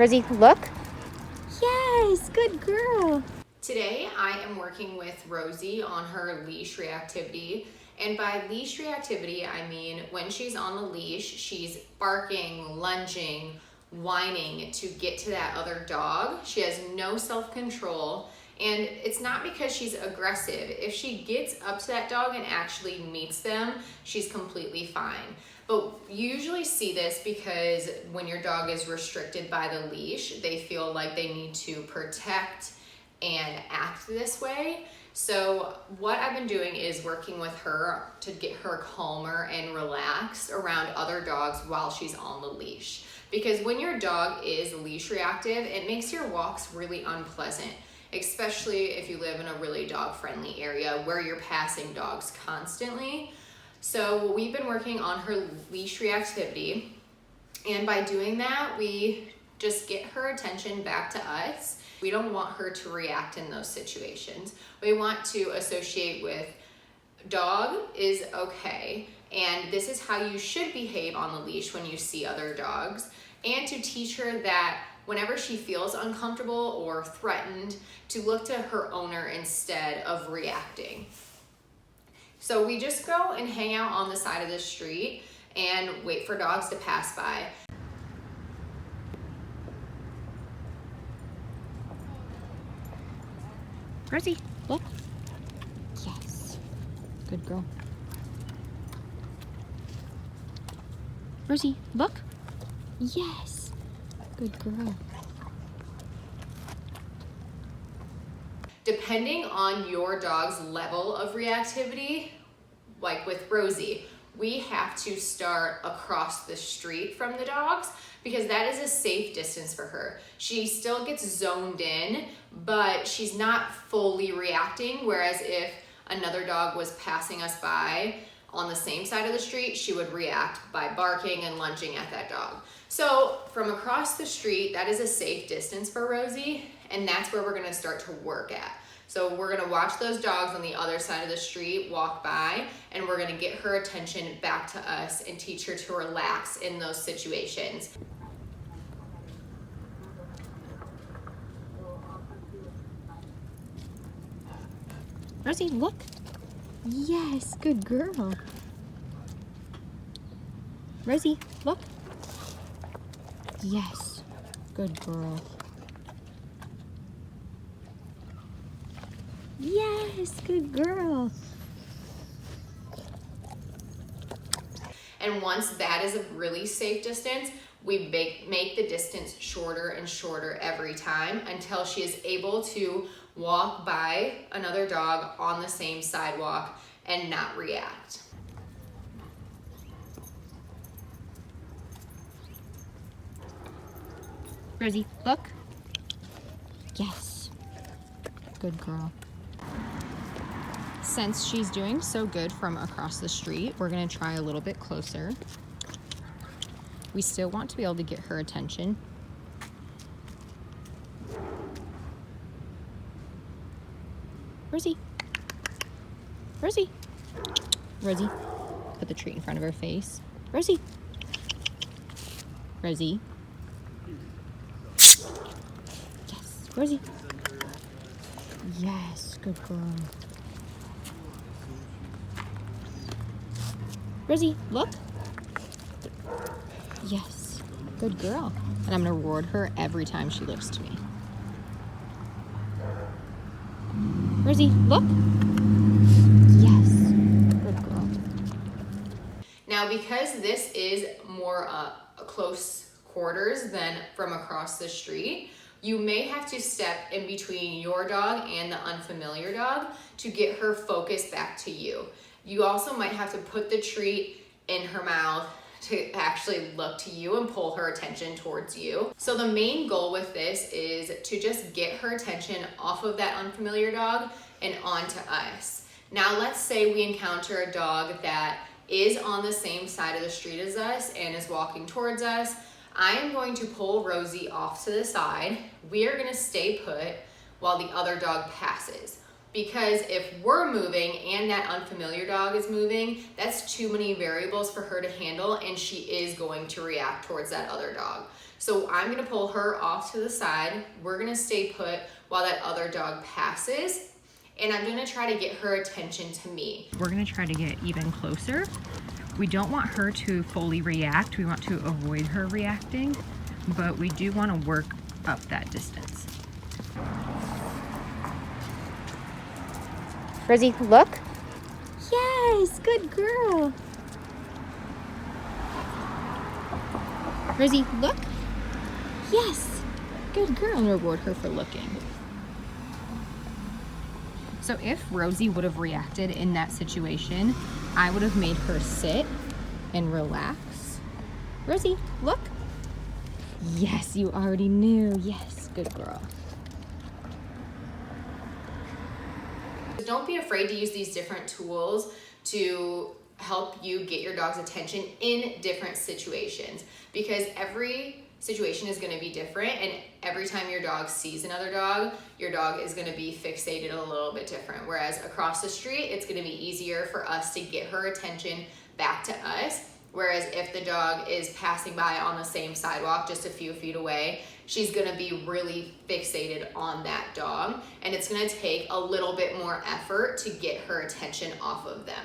Rosie, look. Yes, good girl. Today I am working with Rosie on her leash reactivity. And by leash reactivity, I mean when she's on the leash, she's barking, lunging, whining to get to that other dog. She has no self-control, and it's not because she's aggressive. If she gets up to that dog and actually meets them, she's completely fine. But you usually see this because when your dog is restricted by the leash, they feel like they need to protect and act this way. So what I've been doing is working with her to get her calmer and relaxed around other dogs while she's on the leash. Because when your dog is leash reactive, it makes your walks really unpleasant, especially if you live in a really dog-friendly area where you're passing dogs constantly. So we've been working on her leash reactivity, and by doing that, we just get her attention back to us. We don't want her to react in those situations. We want to associate with dog is okay, and this is how you should behave on the leash when you see other dogs, and to teach her that whenever she feels uncomfortable or threatened, to look to her owner instead of reacting. So we just go and hang out on the side of the street and wait for dogs to pass by. Rosie, look. Yes, good girl. Rosie, look. Yes, good girl. Depending on your dog's level of reactivity, like with Rosie, we have to start across the street from the dogs because that is a safe distance for her. She still gets zoned in, but she's not fully reacting, whereas if another dog was passing us by on the same side of the street, she would react by barking and lunging at that dog. So from across the street, that is a safe distance for Rosie, and that's where we're gonna start to work at. So we're gonna watch those dogs on the other side of the street walk by, and we're gonna get her attention back to us and teach her to relax in those situations. Rosie, look. Yes, good girl. Rosie, look. Yes, good girl. Yes, good girl. And once that is a really safe distance, we make the distance shorter and shorter every time until she is able to walk by another dog on the same sidewalk and not react. Rosie, look. Yes, good girl. Since she's doing so good from across the street, we're gonna try a little bit closer. We still want to be able to get her attention. Rosie. Rosie. Rosie. Put the treat in front of her face. Rosie. Rosie. Yes. Rosie. Yes, good girl. Rosie, look. Yes, good girl. And I'm gonna reward her every time she looks to me. Rosie, look. Yes, good girl. Now, because this is more close quarters than from across the street, you may have to step in between your dog and the unfamiliar dog to get her focus back to you. You also might have to put the treat in her mouth to actually look to you and pull her attention towards you. So the main goal with this is to just get her attention off of that unfamiliar dog and onto us. Now let's say we encounter a dog that is on the same side of the street as us and is walking towards us. I am going to pull Rosie off to the side. We are gonna stay put while the other dog passes. because if we're moving and that unfamiliar dog is moving, that's too many variables for her to handle, and she is going to react towards that other dog. So I'm gonna pull her off to the side. We're gonna stay put while that other dog passes, and I'm gonna try to get her attention to me. We're gonna try to get even closer. We don't want her to fully react. We want to avoid her reacting, but we do wanna work up that distance. Rosie, look. Yes, good girl. Rosie, look. Yes, good girl. And reward her for looking. So if Rosie would have reacted in that situation, I would have made her sit and relax. Rosie, look. Yes, you already knew. Yes, good girl. Don't be afraid to use these different tools to help you get your dog's attention in different situations, because every situation is going to be different, and every time your dog sees another dog, your dog is going to be fixated a little bit different. Whereas across the street, it's going to be easier for us to get her attention back to us. Whereas if the dog is passing by on the same sidewalk just a few feet away, she's gonna be really fixated on that dog, and it's gonna take a little bit more effort to get her attention off of them.